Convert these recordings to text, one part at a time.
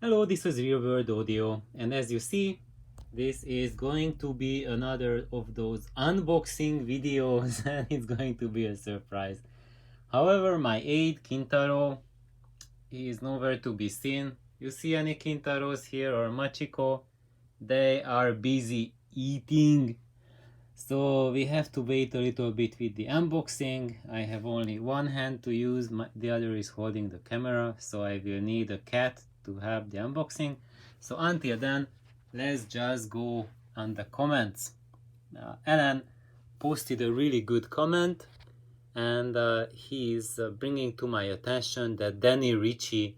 Hello, this is Real World Audio, and as you see, this is going to be another of those unboxing videos and it's going to be a surprise. However, my aide Kintaro is nowhere to be seen. You see any Kintaros here or Machiko? They are busy eating. So we have to wait a little bit with the unboxing. I have only one hand to use, the other is holding the camera, so I will need a cat to have the unboxing. So until then, let's just go on the comments. Alan posted a really good comment, and he is bringing to my attention that Richie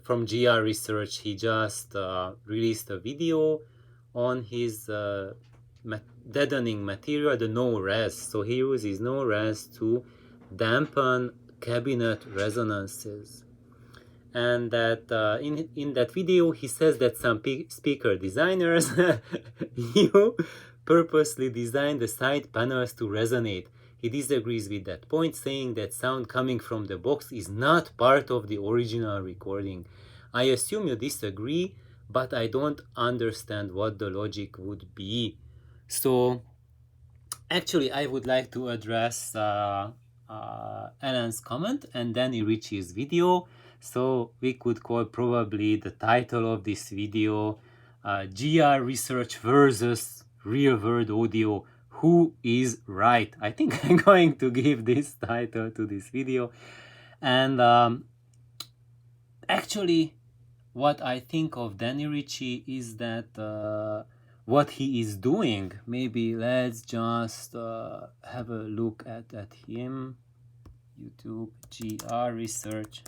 from GR Research, he just released a video on his deadening material, the No-Rez. So he uses No-Rez to dampen cabinet resonances. And that in that video, he says that some speaker designers you purposely designed the side panels to resonate. He disagrees with that point, saying that sound coming from the box is not part of the original recording. I assume you disagree, but I don't understand what the logic would be. So actually, I would like to address Alan's comment and then Richie's video. So we could call probably the title of this video GR Research versus Real World Audio. Who is right? I think I'm going to give this title to this video. And actually, what I think of Richie is that what he is doing. Maybe let's just have a look at him. YouTube GR Research.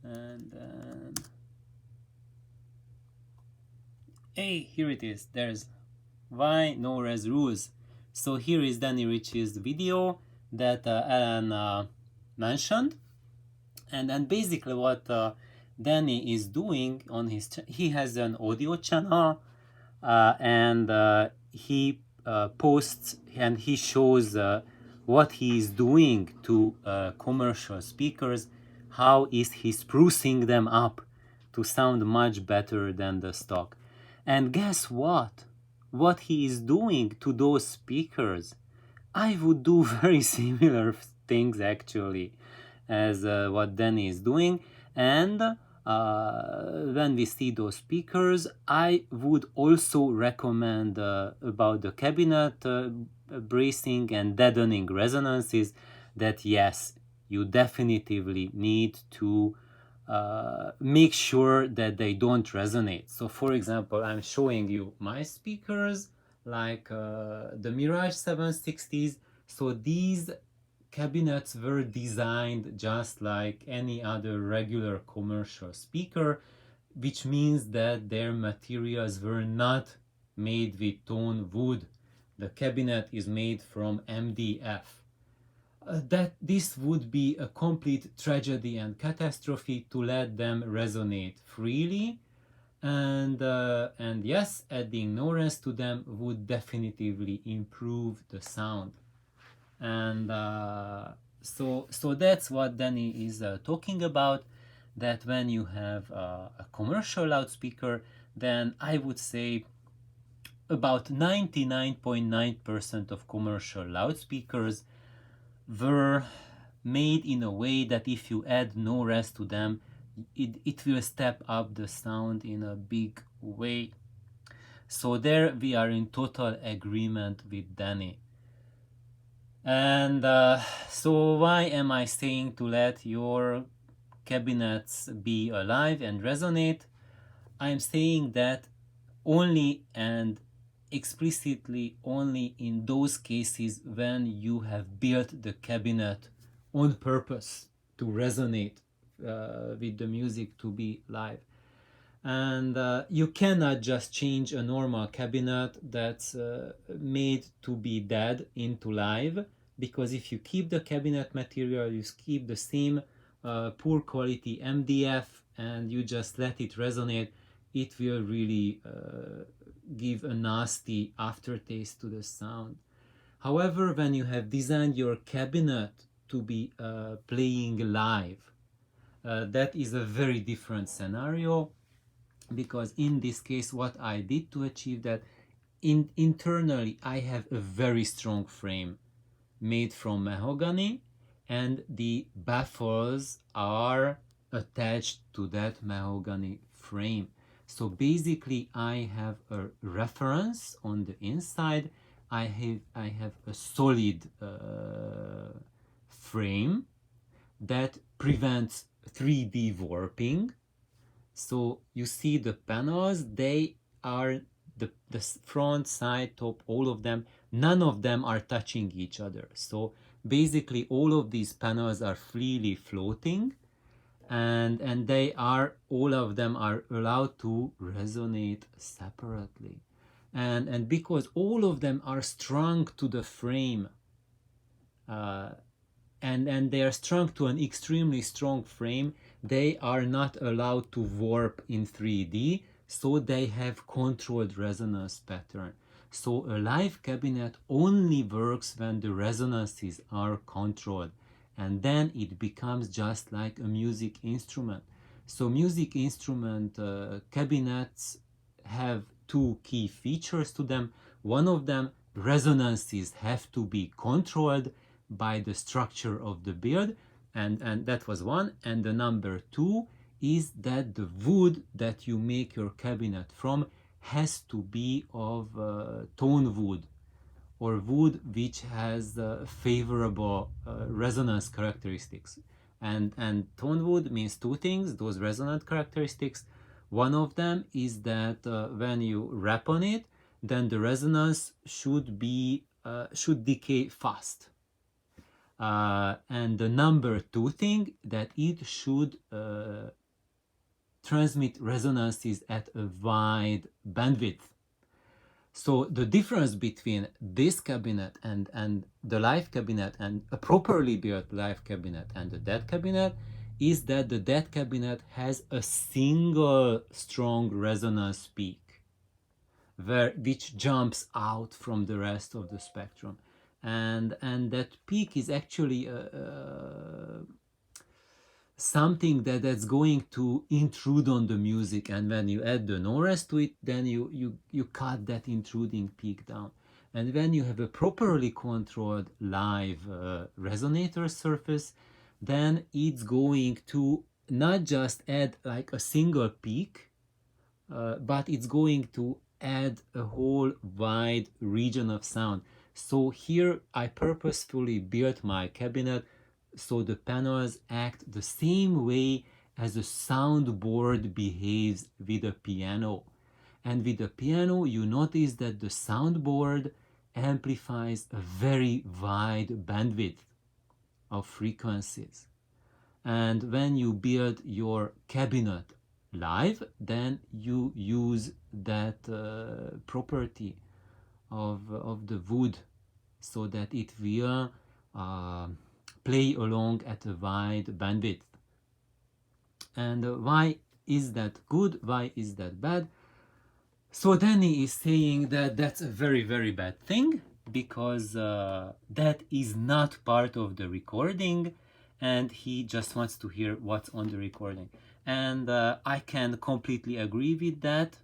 And then, hey, here it is. There's why No-Rez rules. So here is Richie's video that Alan mentioned. And basically what Danny is doing on his he has an audio channel and he posts and he shows what he is doing to commercial speakers, how is he sprucing them up to sound much better than the stock. And guess what? What he is doing to those speakers, I would do very similar things actually as what Danny is doing. And when we see those speakers, I would also recommend about the cabinet bracing and deadening resonances that yes, you definitively need to make sure that they don't resonate. So for example, I'm showing you my speakers like the Mirage 760s. So these cabinets were designed just like any other regular commercial speaker, which means that their materials were not made with tone wood. The cabinet is made from MDF. That this would be a complete tragedy and catastrophe to let them resonate freely, and yes, adding No-Rez to them would definitively improve the sound. And so that's what Danny is talking about, that when you have a commercial loudspeaker, then I would say about 99.9% of commercial loudspeakers were made in a way that if you add No-Rez to them, it will step up the sound in a big way. So there we are in total agreement with Danny. And so why am I saying to let your cabinets be alive and resonate? I'm saying that only and explicitly only in those cases when you have built the cabinet on purpose to resonate with the music, to be live. And you cannot just change a normal cabinet that's made to be dead into live, because if you keep the cabinet material, you keep the same poor quality MDF and you just let it resonate, it will really give a nasty aftertaste to the sound. However, when you have designed your cabinet to be playing live, that is a very different scenario, because in this case what I did to achieve that, internally I have a very strong frame made from mahogany, and the baffles are attached to that mahogany frame. So basically I have a reference on the inside. I have a solid frame that prevents 3D warping. So you see the panels, they are the front, side, top, all of them, none of them are touching each other. So basically all of these panels are freely floating, and they are, all of them are allowed to resonate separately. And because all of them are strung to the frame, and they are strung to an extremely strong frame, they are not allowed to warp in 3D, so they have controlled resonance pattern. So a live cabinet only works when the resonances are controlled, and then it becomes just like a music instrument. So music instrument cabinets have two key features to them. One of them, resonances have to be controlled by the structure of the build, and that was one. And the number two is that the wood that you make your cabinet from has to be of tonewood, or wood which has favorable resonance characteristics. And tonewood means two things, those resonant characteristics. One of them is that when you rap on it, then the resonance should decay fast. And the number two thing, that it should transmit resonances at a wide bandwidth. So the difference between this cabinet and the live cabinet, and a properly built live cabinet, and the dead cabinet, is that the dead cabinet has a single strong resonance peak which jumps out from the rest of the spectrum. And that peak is actually something that's going to intrude on the music, and when you add the No-Rez to it, then you cut that intruding peak down. And when you have a properly controlled live resonator surface, then it's going to not just add like a single peak, but it's going to add a whole wide region of sound. So here I purposefully built my cabinet so the panels act the same way as a soundboard behaves with a piano. And with a piano, you notice that the soundboard amplifies a very wide bandwidth of frequencies. And when you build your cabinet live, then you use that property of the wood, so that it will play along at a wide bandwidth. And why is that good? Why is that bad? So Danny is saying that that's a very, very bad thing, because that is not part of the recording, and he just wants to hear what's on the recording. And I can completely agree with that.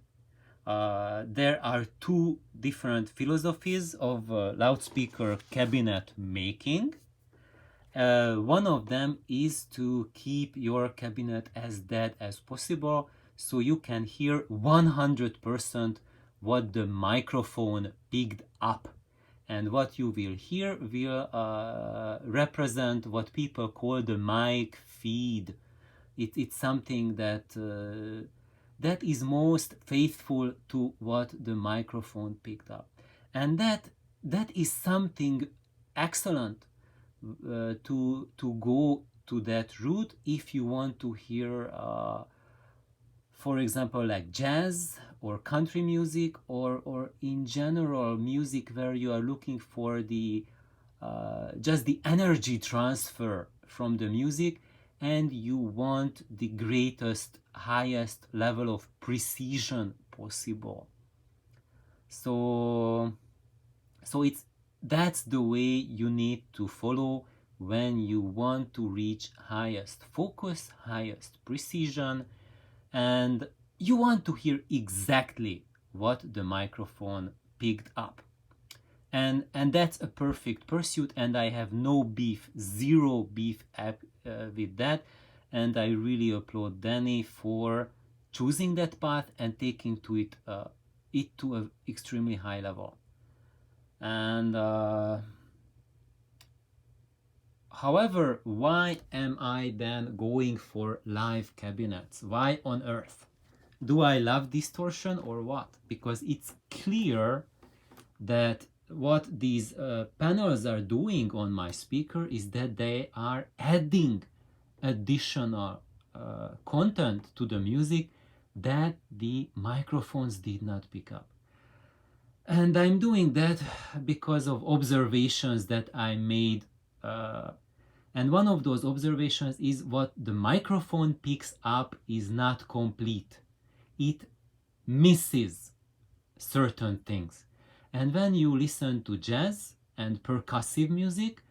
There are two different philosophies of loudspeaker cabinet making. One of them is to keep your cabinet as dead as possible, so you can hear 100% what the microphone picked up. And what you will hear will represent what people call the mic feed. It's something that that is most faithful to what the microphone picked up. And that is something excellent to go to that route if you want to hear for example like jazz or country music, or in general music where you are looking for the just the energy transfer from the music, and you want the greatest, highest level of precision possible. So that's the way you need to follow when you want to reach highest focus, highest precision, and you want to hear exactly what the microphone picked up. And that's a perfect pursuit, and I have no beef, zero beef with that. And I really applaud Danny for choosing that path and taking it to an extremely high level. And however, why am I then going for live cabinets? Why on earth? Do I love distortion or what? Because it's clear that what these panels are doing on my speaker is that they are adding additional content to the music that the microphones did not pick up. And I'm doing that because of observations that I made. And one of those observations is what the microphone picks up is not complete. It misses certain things. And when you listen to jazz and percussive music,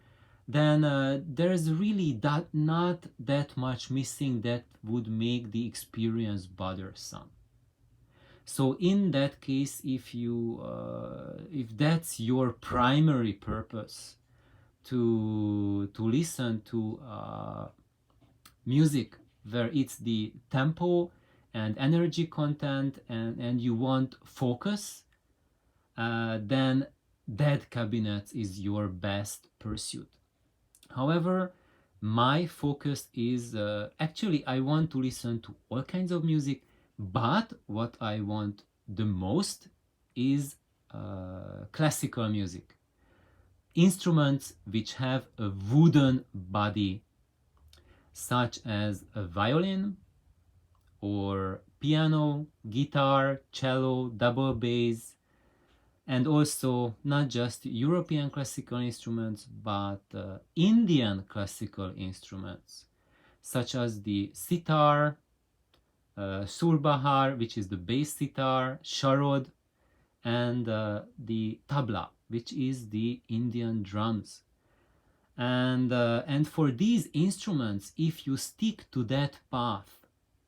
then there's really not that much missing that would make the experience bothersome. So in that case, if that's your primary purpose to listen to music where it's the tempo and energy content and you want focus, then that cabinet is your best pursuit. However, my focus is actually I want to listen to all kinds of music, but what I want the most is classical music. Instruments which have a wooden body, such as a violin or piano, guitar, cello, double bass, and also not just European classical instruments, but Indian classical instruments, such as the sitar, surbahar, which is the bass sitar, sharod, and the tabla, which is the Indian drums. And for these instruments, if you stick to that path,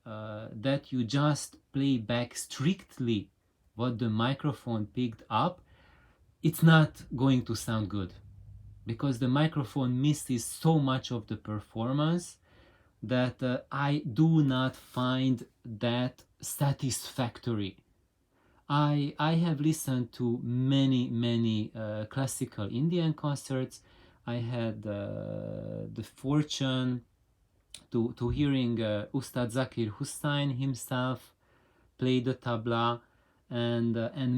that you just play back strictly what the microphone picked up, it's not going to sound good, because the microphone misses so much of the performance that I do not find that satisfactory. I have listened to many classical Indian concerts. I had the fortune to hearing Ustad Zakir Hussain himself play the tabla, and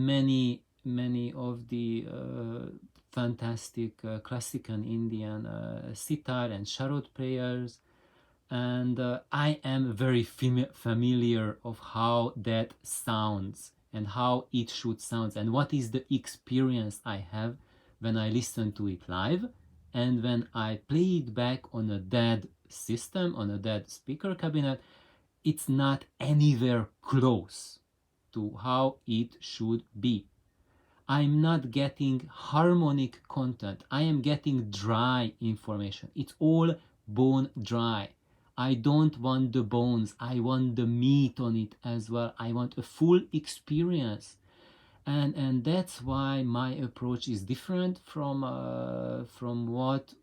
many of the fantastic classical Indian sitar and sharod players, and I am very familiar of how that sounds and how it should sound and what is the experience I have when I listen to it live and when I play it back on a dead system, on a dead speaker cabinet. It's not anywhere close to how it should be. I'm not getting harmonic content. I am getting dry information. It's all bone dry. I don't want the bones. I want the meat on it as well. I want a full experience. And that's why my approach is different from what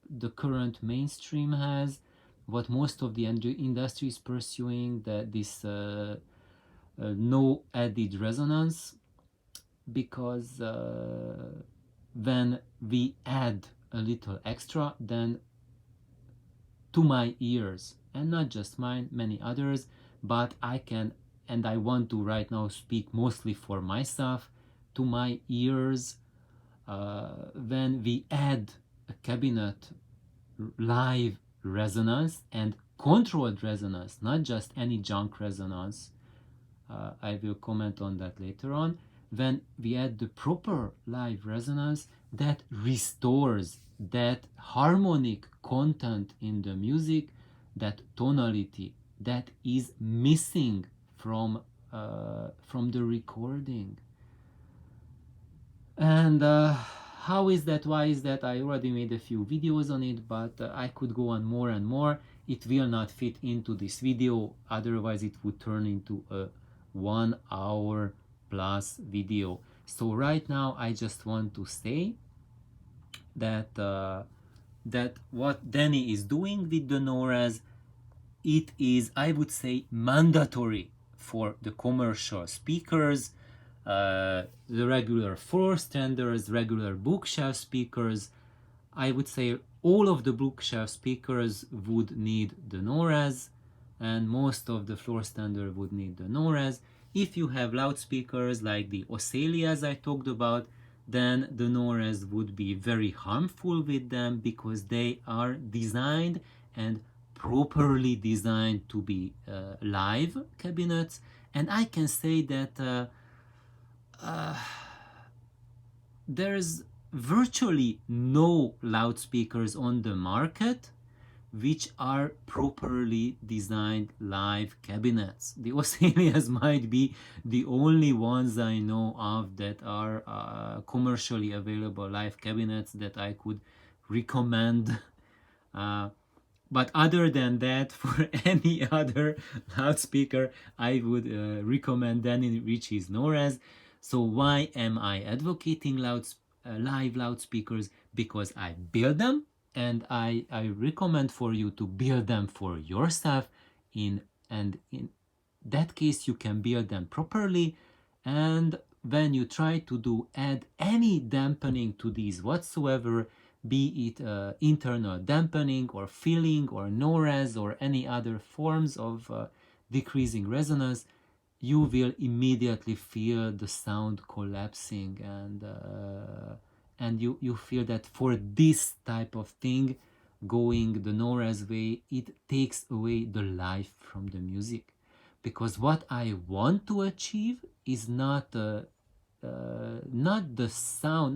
the current mainstream has, what most of the industry is pursuing, that this no added resonance, because when we add a little extra, then to my ears, and not just mine, many others, but I can, and I want to right now speak mostly for myself, to my ears, when we add a cabinet live resonance and controlled resonance, not just any junk resonance, I will comment on that later on. When we add the proper live resonance that restores that harmonic content in the music, that tonality that is missing from the recording. And How is that? Why is that? I already made a few videos on it, but I could go on more and more. It will not fit into this video, otherwise it would turn into a 1 hour plus video. So right now I just want to say that that what Danny is doing with the No-Rez, it is, I would say, mandatory for the commercial speakers, the regular floor standers, regular bookshelf speakers. I would say all of the bookshelf speakers would need the No-Rez, and most of the floor standard would need the No-Rez. If you have loudspeakers like the Oscillias I talked about, then the No-Rez would be very harmful with them, because they are designed and properly designed to be live cabinets. And I can say that there's virtually no loudspeakers on the market which are properly designed live cabinets. The Oscillias might be the only ones I know of that are commercially available live cabinets that I could recommend. But other than that, for any other loudspeaker, I would recommend Danny Richie's No-Rez. So why am I advocating live loudspeakers? Because I build them, and I recommend for you to build them for yourself. In that case, you can build them properly, and when you try to add any dampening to these whatsoever, be it internal dampening or filling or No-Rez or any other forms of decreasing resonance, you will immediately feel the sound collapsing, and you feel that for this type of thing, going the No-Rez way, it takes away the life from the music. Because what I want to achieve is not the sound,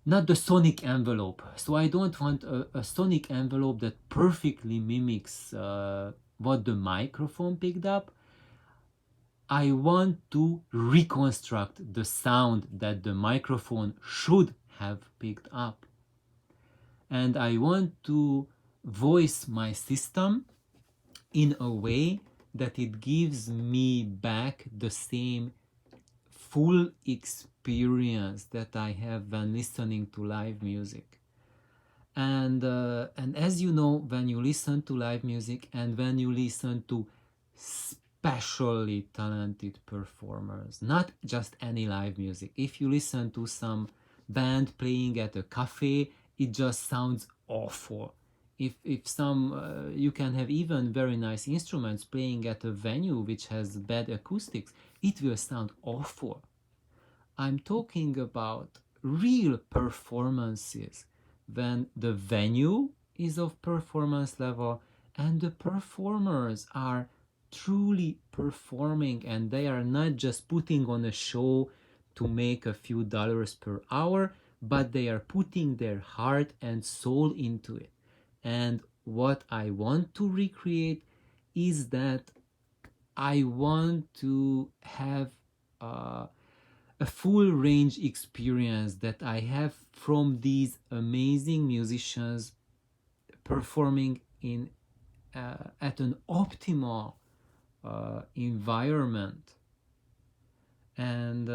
not the sonic envelope. So I don't want a sonic envelope that perfectly mimics what the microphone picked up. I want to reconstruct the sound that the microphone should have picked up. And I want to voice my system in a way that it gives me back the same full experience that I have when listening to live music. And as you know, when you listen to live music and when you listen to specially talented performers, not just any live music. If you listen to some band playing at a cafe, it just sounds awful. If some you can have even very nice instruments playing at a venue which has bad acoustics, it will sound awful. I'm talking about real performances when the venue is of performance level and the performers are truly performing, and they are not just putting on a show to make a few dollars per hour, but they are putting their heart and soul into it. And what I want to recreate is that I want to have a full range experience that I have from these amazing musicians performing in at an optimal environment, and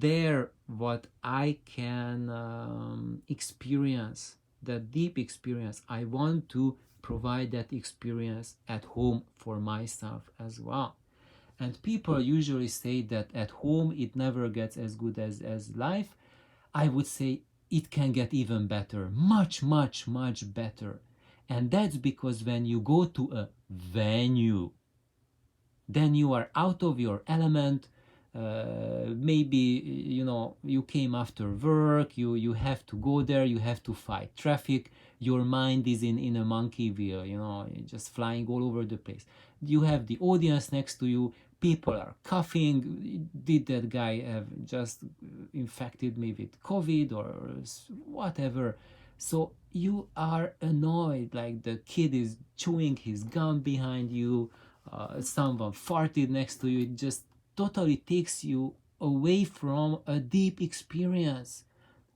there what I can experience, that deep experience, I want to provide that experience at home for myself as well. And people usually say that at home it never gets as good as live. I would say it can get even better, much better. And that's because when you go to a venue, then you are out of your element. Maybe you came after work, you have to go there, you have to fight traffic, your mind is in a monkey wheel, just flying all over the place. You have the audience next to you, people are coughing. Did that guy have just infected me with COVID or whatever? So you are annoyed, like the kid is chewing his gum behind you, someone farted next to you. It just totally takes you away from a deep experience.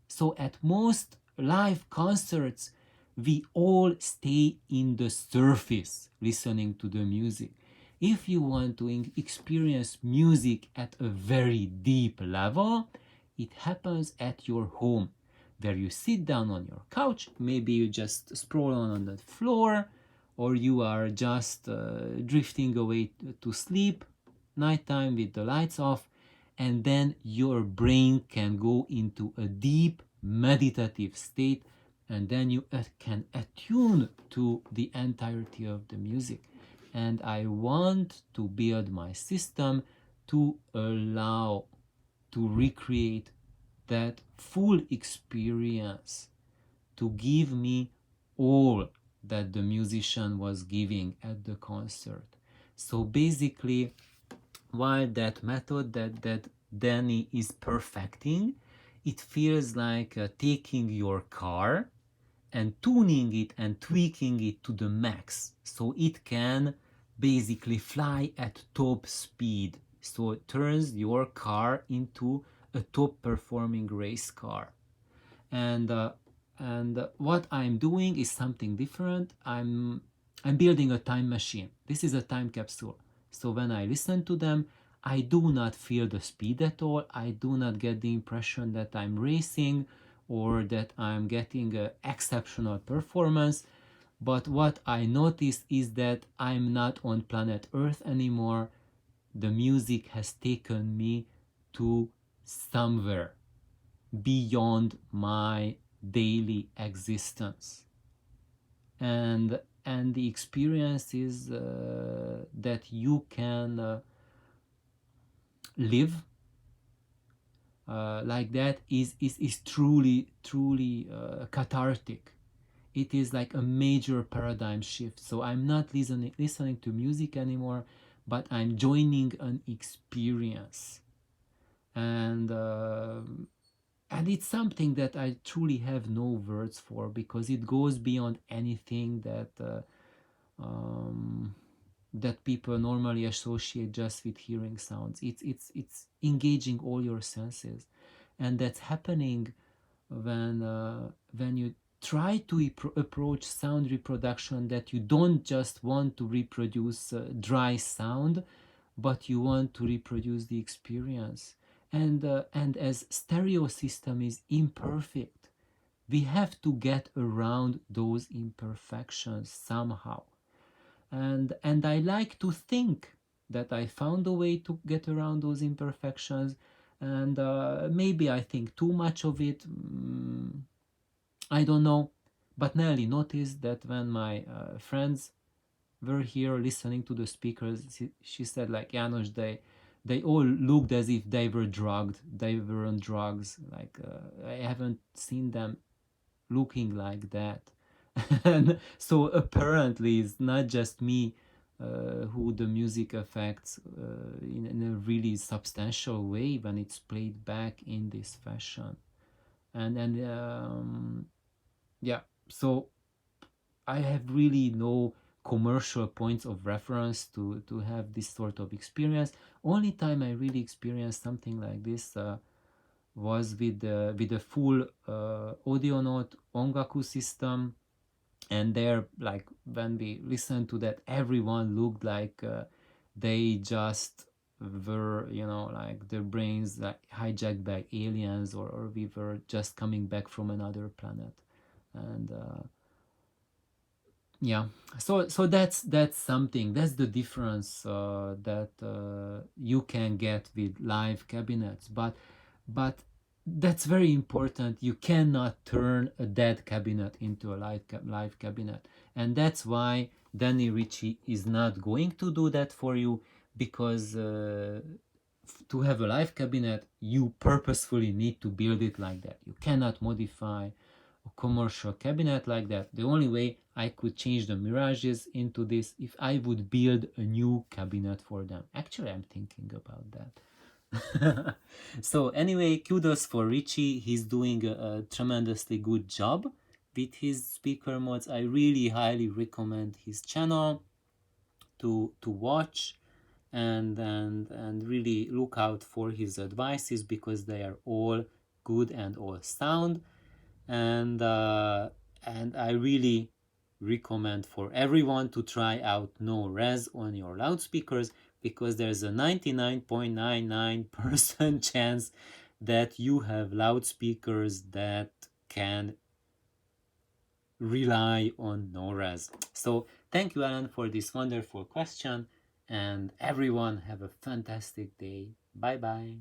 So at most live concerts, we all stay in the surface listening to the music. If you want to experience music at a very deep level, it happens at your home, where you sit down on your couch, maybe you just sprawl on the floor, or you are just drifting away to sleep, nighttime with the lights off, and then your brain can go into a deep meditative state, and then you can attune to the entirety of the music. And I want to build my system to allow to recreate that full experience, to give me all that the musician was giving at the concert. So basically, while that method that Danny is perfecting, it feels like taking your car and tuning it and tweaking it to the max, so it can basically fly at top speed. So it turns your car into a top performing race car. And what I'm doing is something different. I'm building a time machine. This is a time capsule. So when I listen to them, I do not feel the speed at all. I do not get the impression that I'm racing or that I'm getting an exceptional performance. But what I notice is that I'm not on planet Earth anymore. The music has taken me to somewhere beyond my daily existence. And the experience is that you can live like that is truly cathartic. It is like a major paradigm shift. So I'm not listening to music anymore, but I'm joining an experience. And it's something that I truly have no words for, because it goes beyond anything that people normally associate just with hearing sounds. It's engaging all your senses, and that's happening when you try to approach sound reproduction, that you don't just want to reproduce dry sound, but you want to reproduce the experience. And as stereo system is imperfect, we have to get around those imperfections somehow. And I like to think that I found a way to get around those imperfections, and maybe I think too much of it. I don't know, but Nelly noticed that when my friends were here listening to the speakers, she said, like, János, they all looked as if they were drugged. They were on drugs. Like, I haven't seen them looking like that. And so apparently it's not just me who the music affects in a really substantial way when it's played back in this fashion. And yeah, so I have really no commercial points of reference to have this sort of experience. Only time I really experienced something like this was with the full Audionaut Ongaku system, and there, like, when we listened to that, everyone looked like they just were, like their brains like hijacked by aliens, or we were just coming back from another planet. And yeah, so that's something, that's the difference that you can get with live cabinets. But that's very important. You cannot turn a dead cabinet into a live cabinet, and that's why Danny Richie is not going to do that for you, because to have a live cabinet, you purposefully need to build it like that. You cannot modify a commercial cabinet like that. The only way I could change the mirages into this if I would build a new cabinet for them. Actually, I'm thinking about that. So anyway, kudos for Richie. He's doing a tremendously good job with his speaker mods. I really highly recommend his channel to watch, and really look out for his advices, because they are all good and all sound. And I really recommend for everyone to try out No-Rez on your loudspeakers, because there's a 99.99% chance that you have loudspeakers that can rely on No-Rez. So thank you, Alan, for this wonderful question, and everyone have a fantastic day. Bye bye.